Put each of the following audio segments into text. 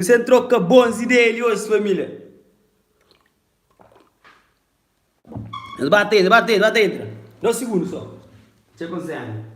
Você troca bons ideias hoje, família. Bate dentro. Dá um segundo só. Você consegue.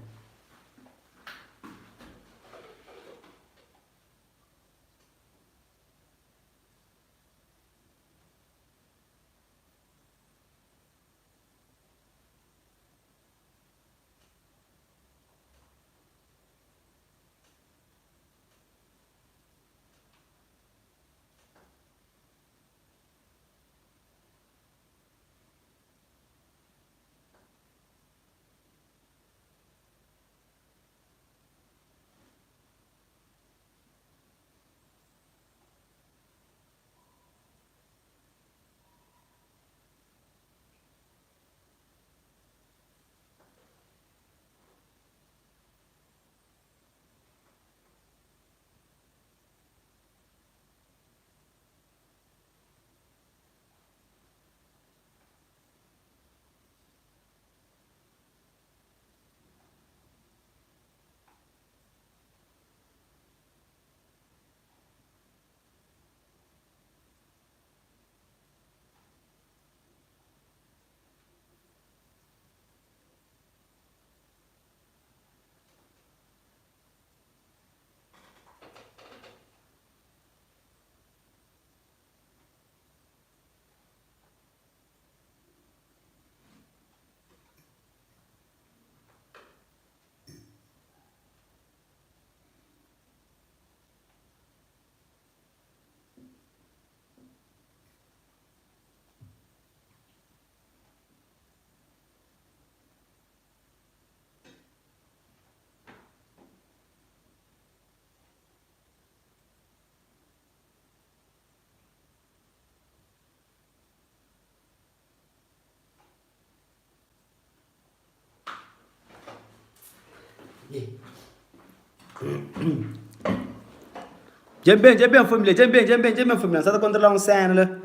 Já bem, família. Já bem, família. Só tá controlar um cena lá.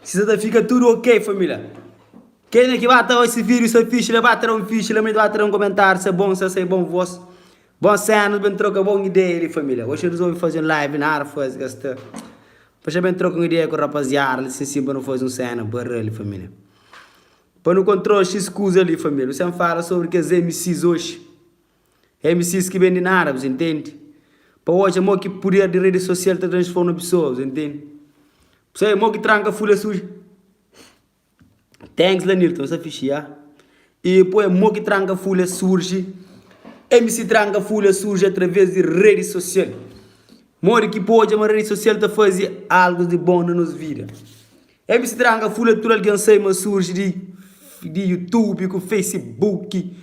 Se você fica tudo ok, família. Quem é que vai ter esse vídeo, esse ficha, vai ter um ficha, vai ter um comentário, se é bom, se é bom voz. Bom cena, bem troca boa ideia, família. Hoje eu resolvi fazer um live na área, faz gastar. Depois bem troca uma ideia com o rapaziada, se sim, para não fazer um cena, para ele, família. Para não controlar X escusa ali, família. Você fala sobre que as MCs hoje. MCs que vendem na área, você entende? Para hoje, é que poder de rede social te transforma pessoas, entende? Você é que tranca a folha suja. Thanks, Lenilton, essa ficha. E depois, é que tranca a folha surge. MC tranca a folha surge através de rede social. Mori que pode uma rede social te fazer algo de bom na nossa vida. MC tranca a folha tudo alguém sei, mas surge de YouTube, com Facebook,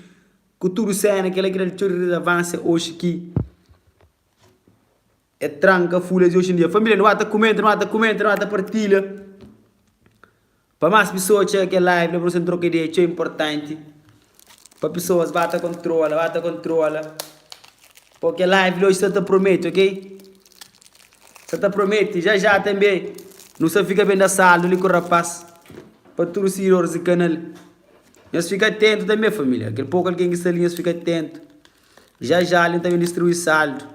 com tudo cena, aquela grande avança hoje que é tranca folhas de hoje em dia. Família, não bata comenta, não bata partilha. Para mais pessoas que aquela live, para você trocar ideia, é importante. Para pessoas, bata controla. Porque live hoje você te promete, ok? Você te promete, já também. Não se fica bem da sala, não com o rapaz. Para todos os seguidores do canal. Mas fica atento também, família. Aquele pouco alguém que está ali, fica atento. Já ali também distribui saldo.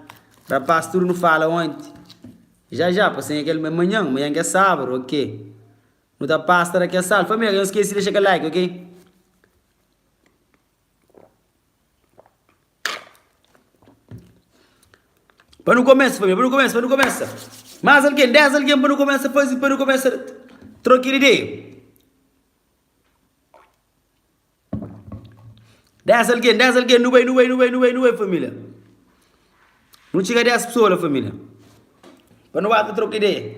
Rapaz, tudo não fala ontem. Já, passei aquele amanhã que é sábado, ok? Não dá pasta daqui a sábado. Família, não esqueci de deixar aquele like, ok? Para não começar, família, para não começar. Mais alguém, 10 alguém para não começar, para não começar. Trocar ideia. 10 alguém, não vai, família. Não chega a 10 pessoas, família. Para não bater trocar ideia.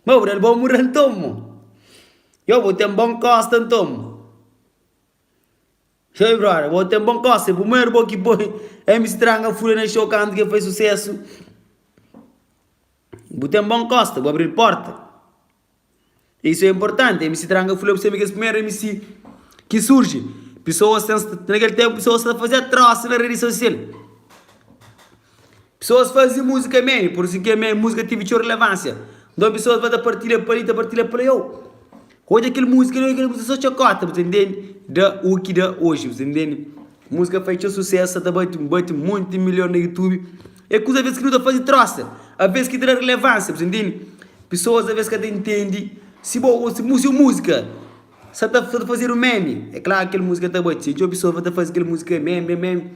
Mau dan bom murah tom. Yo vou ter um bom costa tom. Show, brother, vou ter um bom costa. Primeiro bom que põe MC Tranga fui na show canto que foi sucesso. Vou ter um bom costa, vou abrir porta. Isso é importante. MC Tranga foi sempre que é o primeiro MC que surge. Pessoas naquele tempo pessoas estão a fazer troço na rede social. Pessoas fazem música mesmo, por isso que a música teve relevância. Então pessoas vão partilhar para eu. Hoje aquele música não é aquele música só chacota, você entende? O que da hoje, você entende? Música feita sucesso, tá bate muito de milhão no YouTube. É coisa às vezes que não está fazendo troça, às vezes que terá relevância, você entende? Pessoas às vezes que entendem, se música, só está a fazer um meme, é claro que aquela música está bate, se a pessoa vai fazer aquela música meme,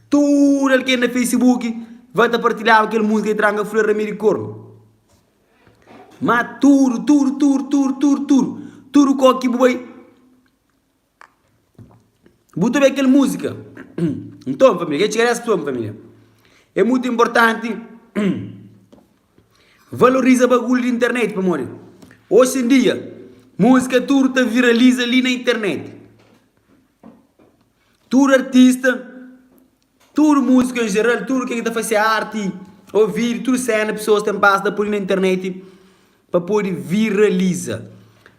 tudo aquele que é no Facebook vai partilhar aquela música e traga flor Ramiro Corno. Mas tudo com que boi. Botou bem aquela música. Então, família, que chegar a essa pessoa, família. É muito importante. Valoriza o bagulho de internet, para amor. Hoje em dia, música tudo te viraliza ali na internet. Tudo artista, tudo música em geral, tudo que está fazendo arte, ouvir, tudo cena, pessoas têm basta por na internet para poder viralizar.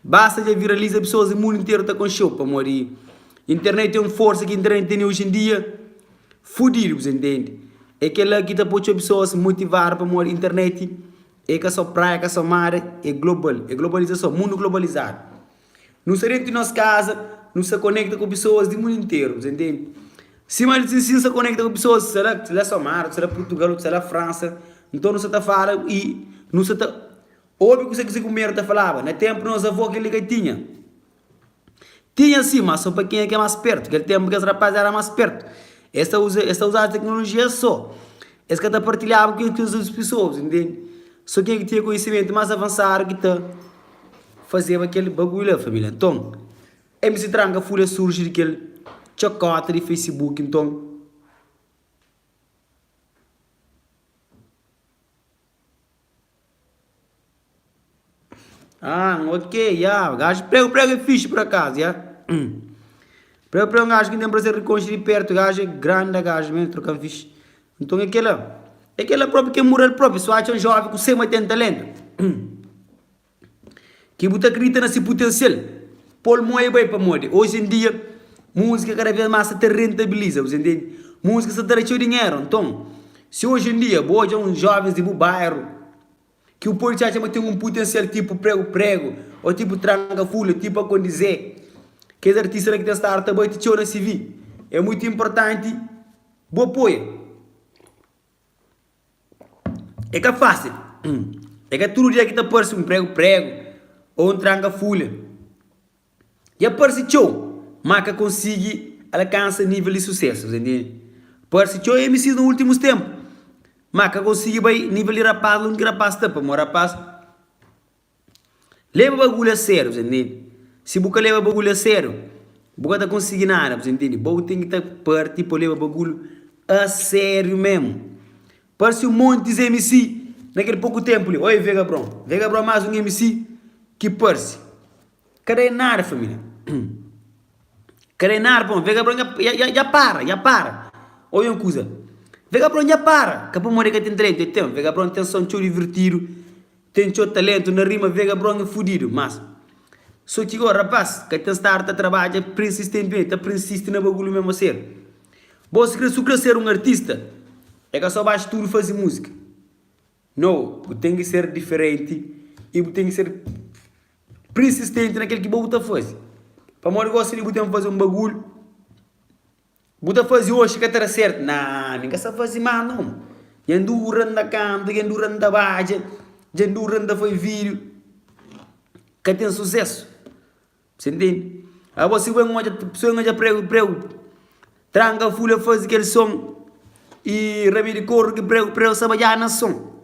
Basta de viralizar pessoas, o mundo inteiro está com show, para amor. Internet é uma força que a internet tem hoje em dia, fudido, você entende? É aquela que está para pessoas motivar para amor. Internet é que só praia, que só mar, é global, é globalização, mundo globalizado. Não se dentro de nossa casa, não se conecta com pessoas do mundo inteiro, você entende? Se se conecta com pessoas, será só mar, será Portugal, será França, então não se está falando e não se está. Óbvio que você comer está falava, no tempo nós avô que ele tinha. Tinha sim, mas só para quem é que é mais perto, aquele tempo que as rapazes eram mais perto. Esta usa a tecnologia só. Essa que está partilhando com as pessoas, entende? Só quem tinha conhecimento mais avançado que está fazendo aquele bagulho, família. Então, MC Tranca Folha surge daquele chacota de Facebook, então. Ok, já. Gajo, prego é fixe por acaso, já. Prego é um gajo que tem para ser reconstruído perto, gajo é grande, gajo mesmo, trocar fixe. Então, aquela própria que é moral próprio, só acha um jovem com 180 talento. Que você acredita nesse potencial. Paul Moe bem para morrer. Hoje em dia, música cada vez mais se rentabiliza, você entende? Música se traz dinheiro. Então, se hoje em dia, hoje uns jovens de bairro, que o povo já tem um potencial tipo prego, ou tipo Tranca Folha, tipo a condizer, que os artistas que têm estar também te na CV. É muito importante, boa apoio. É que é fácil. É que todo dia que está aparece um prego, ou um Tranca Folha. E aparece show, marca consegue alcançar nível de sucesso, entende? Aparece show MC nos últimos tempos. Marca consegue vai nível de rapaz, não que rapaz está para rapaz. Leva bagulho a sério, entende? Se você leva bagulho a sério, você não consegue nada, entende? Você tem que estar perto para levar bagulho a sério mesmo. Parece um monte de MC naquele pouco tempo. Oi, Vega Bron mais um MC que parece. Cadê nada, família? Cadê nada, pô? Vega Bron já para. Olha uma coisa. Vega Bron já para. Que para morrer que tem talento. Então, Vega Bron tem som divertido, tem talento na rima, Vega Bron é fudido, mas só que agora, rapaz, que tem start a trabalhar persistentemente, persiste na bagulho mesmo a ser. Você quer ser um artista, é que só basta tudo fazer música. Não, você tem que ser diferente e você tem que ser persistente naquilo que você está fazendo. Para morrer gosta de você fazer um bagulho, você fazer hoje que está certo. Não, ninguém sabe fazer mais, não. Janduran da canta, janduran da baixa, janduran da foi vídeo, que tem sucesso. Você entende? Aí você vai uma pessoa que prego, Tranca Folha faz aquele som e Ramiro Corno que prego sabe já na som.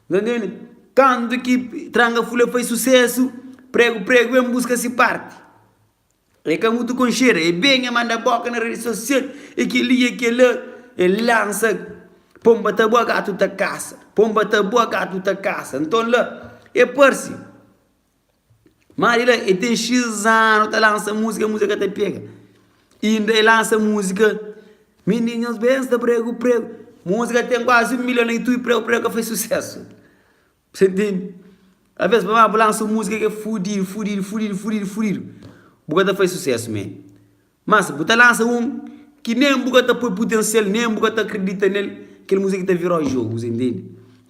Entende? Quando que Tranca Folha faz sucesso, prego em busca essa parte. É que é muito com cheiro, é bem a manda boca na rede social, é que ele lança, pomba ta boa gato ta caça, então lá, é parci. Mas ele tem X anos, tá lança música tá pega. E ainda ele lança música, meninos besta, prego, música tem quase 1 milhão no YouTube, prego que fez sucesso. Você entende? Às vezes, para lança música que é fudido. Bugata faz sucesso, man. Mas, você lança que nem Bugata põe potencial, nem Bugata acredita nele, aquela música que está virando jogo, você entende?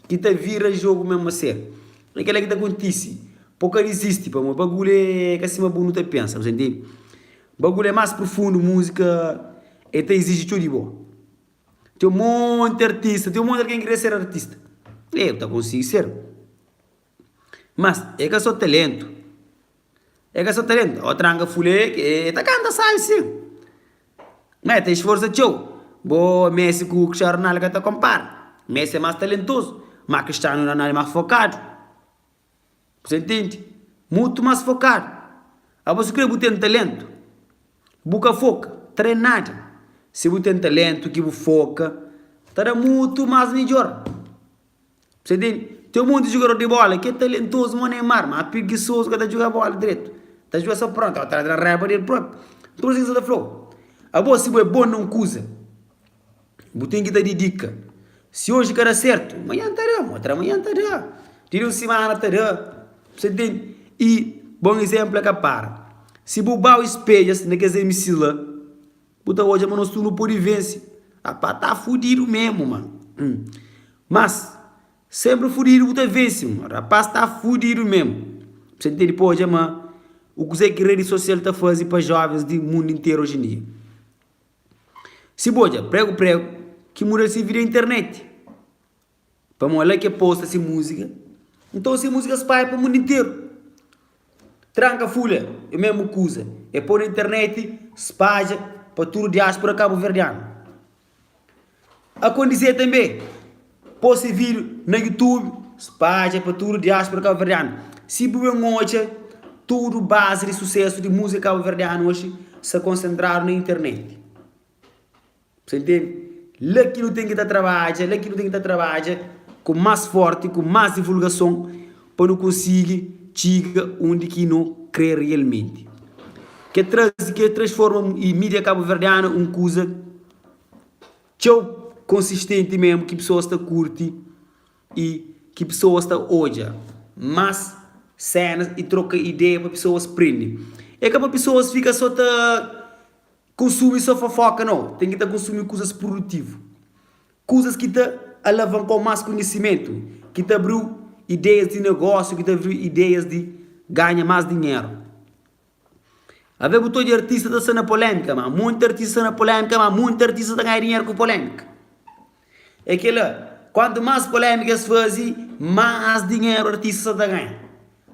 Que está virando jogo mesmo a sério. Aquela que está acontece. pouco existe, pá, bagulho é que acima bom não te pensa, você entende? Bagulho é mais profundo, música, e te exige tudo de bom. Tem um monte de artista, tem um monte de quem quer ser artista. Eu tá consigo ser. Mas é que eu sou talento. É que eu sou talento. O tranga fulé, que tá canta, sabe sim. Mas tem esforço teu. Boa, Messi com o Cristiano Ronaldo que te compara. Messi é mais talentoso, mas Cristiano Ronaldo é mais focado. Você entende? Muito mais focado. A você quer ter talento. Buca foca, treinado. Se você tem talento, que você foca, estará muito mais melhor. Você entende? Tem um monte de jogador de bola que é talentoso, mas Neymar, mas preguiçoso que está a jogar bola direito. Está a jogar só pronto, está a raiva dele próprio. Então você está flow. A boa se é bom não usa. Você tem que dar dica. Se hoje cara certo, amanhã estará, outra amanhã estará. Tira uma semana estará. Você entende? E, bom exemplo é que para. Se bubau espelhas, não quer dizer missila, puta hoje a mano não pode vencer. A pá tá fudido mesmo, mano. Mas, sempre fudido puta vence, mano. Rapaz tá fudido mesmo. Você entende? Pô, hoje, mano, o que a rede social tá fazendo para jovens do mundo inteiro hoje em dia. Se boja, prego, que muda se vira internet. Para mulher que posta essa música, então essa música espalha para o mundo inteiro. Tranca folha, é mesmo coisa. É pôr na internet, espalha para tudo diáspora cabo-verdiano. Acontecer também, pôr esse vídeo na YouTube, espalha para tudo diáspora cabo-verdiano. Se boa noite, tudo base de sucesso de música cabo-verdiana hoje se concentrar na internet. Você entende? Lá que não tem que estar trabalhando, lá que não tem que estar trabalhando com mais forte, com mais divulgação, para não conseguir chegar onde que não crê realmente. Que transforma a mídia cabo-verdiana uma coisa tão consistente mesmo, que pessoas estão curte e que pessoas estão olhando. Mas cenas e troca ideia para pessoas aprendem. É que para pessoas ficam só consumir só fofoca, não. Tem que estar consumindo coisas produtivas. Coisas que te alavancam mais conhecimento. Que te abriu ideias de negócio, que te abriu ideias de ganhar mais dinheiro. A ver, botou de artista está sendo polêmica, mas muito artista na polêmica, mas muito artista está ganhando dinheiro com polêmica. É que lá, quanto mais polêmicas fazem, mais dinheiro o artista está ganhando.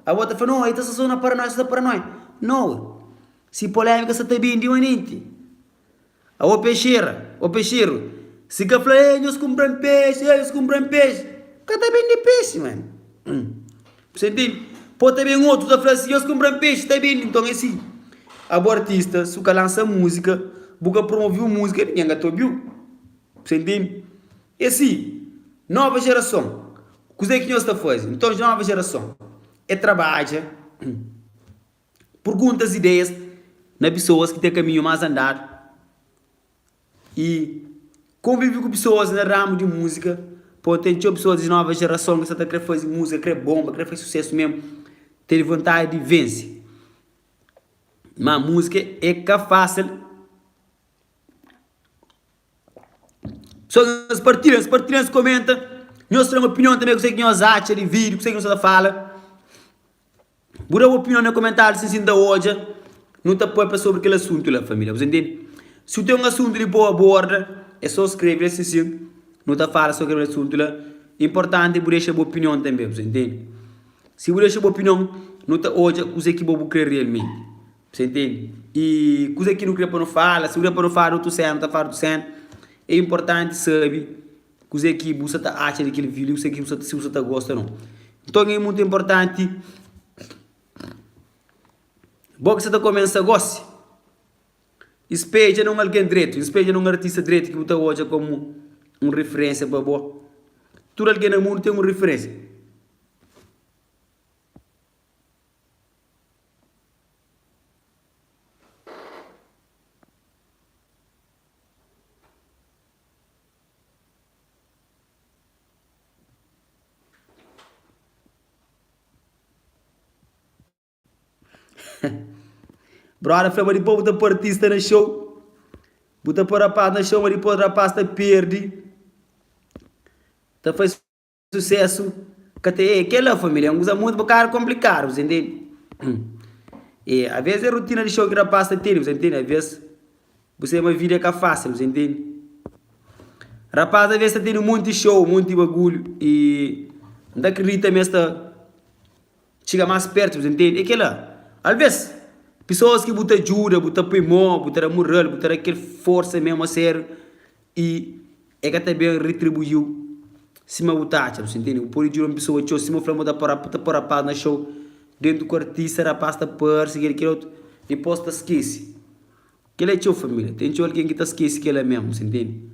A outra fala, não, isso só não para nós, isso para nós. Não. Se polêmica você está bem de manite. O peixeiro, se que fala, eles compram peixe, cada bem de peixe, mano. Você entende? Pode ter bem outro, que fala assim, eles compram peixe, está bem, então é assim. O artista, se o cara lança música, busca promover música, ninguém gato viu. Você entende? É assim, nova geração, o que é que nós estamos fazendo? Então, nova geração, é trabalho, perguntas, ideias, nas pessoas que têm caminho mais andado, e convive com pessoas no ramo de música, porque tem pessoas de nova geração que estão querendo fazer música, querem bomba, querem fazer sucesso mesmo, ter vontade de vencer. Mas a música é que fácil. Pessoas partilham, comentam. Nós temos opinião também, que sei que nós acham de vídeo, que sei que nós fala. Bora uma opinião no comentário, se sinta hoje, não te põe sobre aquele assunto lá, família, você entende? Se tem um assunto de boa borda, é só escrever assim, não te fala sobre aquele assunto lá. Importante é deixar a boa opinião também, você entende? Se você deixar a boa opinião, não te hoje, você que vou querer realmente. Você entende? E coisa que não queria para não falar, se você para não falar, tu sendo, tá falando sendo, é importante saber coisa que você tá acha daquele vídeo, coisa que você se você tá gosta não. Então é muito importante. Bom que você tá começa a gostar. Espeja não alguém direito, espeja não artista direito que você hoje como uma referência para boa. Tudo alguém no mundo tem uma referência. Brother, foi mas depois botar artista no show. Botar por rapaz no show, mas depois o rapaz está perde. Tá faz sucesso. Até aquela família, usa muito para cara complicado, você entende? E às vezes é rotina de show que rapaz tem, você entende? Às vezes você é uma vida que é fácil, você entende? Rapaz, às vezes tem muito show, muito bagulho e não acredita mesmo chega mais perto, você entende? É aquela, às vezes, pessoas que botam ajuda, botam primor, botam moral, botam aquela força mesmo a ser e é que também retribuiu se me botar, você entende? Por isso uma pessoa que se me flama da para paz na show dentro do artista, rapaz, está por seguir aquele outro, depois está esquece. Aquele é teu família, tem teu alguém que está esquece que ele é mesmo, você entende?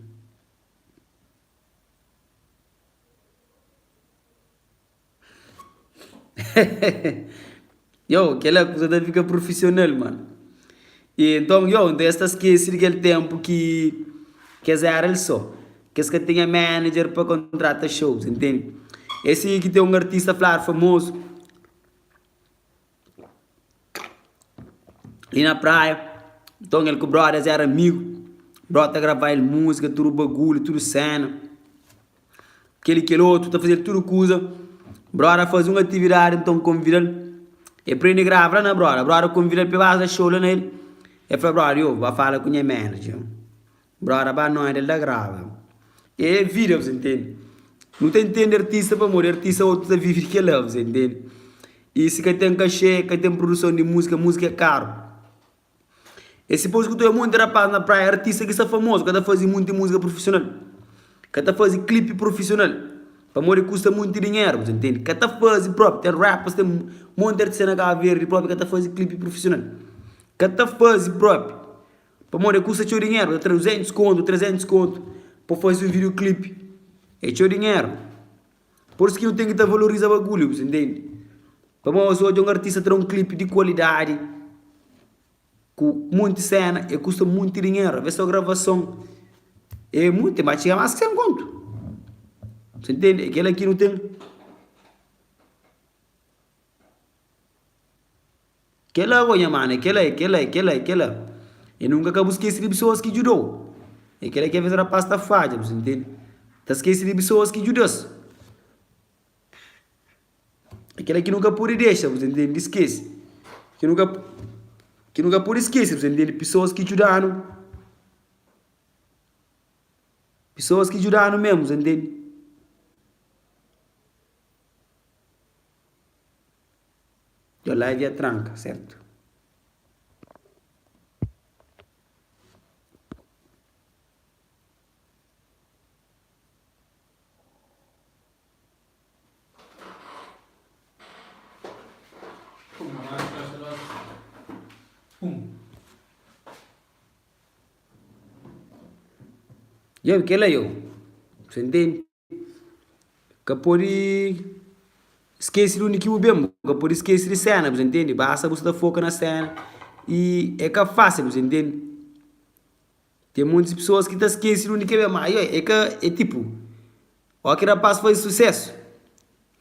Yo, aquela coisa fica profissional, mano. E então, yo, desta esquece aquele tempo que era ele só. Que esse que tinha manager para contratar shows, entende? Esse aí que tem um artista falar famoso ali na praia. Então ele com o brother era amigo. O brother gravar ele música, tudo bagulho, tudo cena. Aquele outro tá fazendo tudo coisa. Brother faz uma atividade, então convida ele. E prende grava, né, brother? Brother convida ele para fazer show nele. E fala, brother, eu vou falar com o manager. Brother, vai não, ele dá grava. E vira, você entende? Não tem entender artista para morrer, artista outro vive que ele, você entende? E se que tem cachê, que tem produção de música, música é caro. E se depois que tu é muito rapaz na praia, artista que está famoso, que está fazendo muita música profissional, que está fazendo clipe profissional, para morrer custa muito dinheiro, você entende? Que está fazendo próprio, tem rappers, tem um monte de cena a ver, próprio que está fazendo clipe profissional, que está fazendo próprio, para morrer custa seu dinheiro, 300 conto, 300 conto, para fazer um videoclipe, é seu dinheiro. Por isso que não tem que valorizar o bagulho, você entende? Para morrer hoje um artista ter um clipe de qualidade, com muita cena, e custa muito dinheiro. A versão gravação é muito, mas chega mais que 100 conto. Você entende? Aquele aqui não tem. Aquela coisa, mano, aquela. Eu nunca acabo esquecendo de pessoas que ajudou. Aquela que às vezes a pasta falha, você entende? Tá esquecendo de pessoas que ajudou. Aquela que nunca pode deixar, você entende? Esquece. Que nunca pode esquecer, você entende? Pessoas que ajudaram. Pessoas que ajudaram mesmo, você entende? A live é tranca, certo? Eu, que é eu. Você entende? Que por esquece do único bem, que por esquece de cena, você entende? Basta você focar na cena e é que é fácil, você entende? Tem muitas pessoas que estão esquecendo do único bem, mas é que é tipo, ó que rapaz faz sucesso.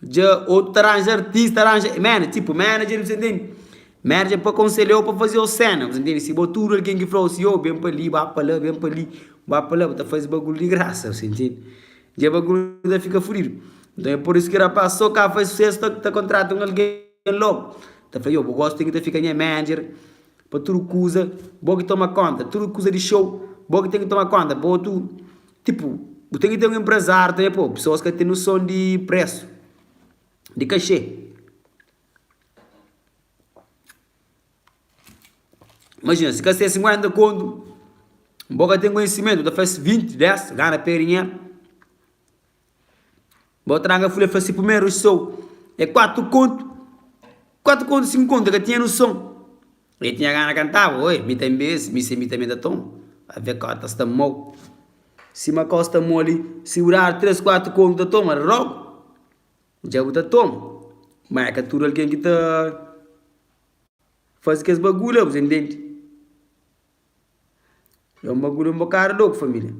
Já outro arranja artista, arranja, manager, tipo, manager, você entende? Manager para aconselhar para fazer a cena, você entende? Se botar alguém que falou assim, bem para ali, vai para lá, bem para ali, vai para lá, você faz bagulho de graça, você entende? Já bagulho ainda fica furido. Então é por isso que rapaz, só cá faz sucesso, está contratando alguém logo. Tá falando, eu gosto de que ficar manager, para tudo coisa, bom que toma conta, tudo coisa de show, bom que tem que tomar conta, bom tu, tipo, tem que ter um empresário, tem, pô, pessoas que têm noção de preço, de cachê. Imagina, se gastei 50 conto, um pouco tem conhecimento, da faz 20, 10, ganha perinha. Vou traga a folha faz primeiro show, é 4 conto, 5 conto, que tinha noção. E tinha ganha cantar, oi, me tem vez, me também da tom, a ver que está mal. Se uma costa mole, segurar 3, 4 conto da toma, rogo, já o da toma. Mas é que tudo alguém que está faz que esse bagulho, você entende? É um bagulho um bocado louco, família.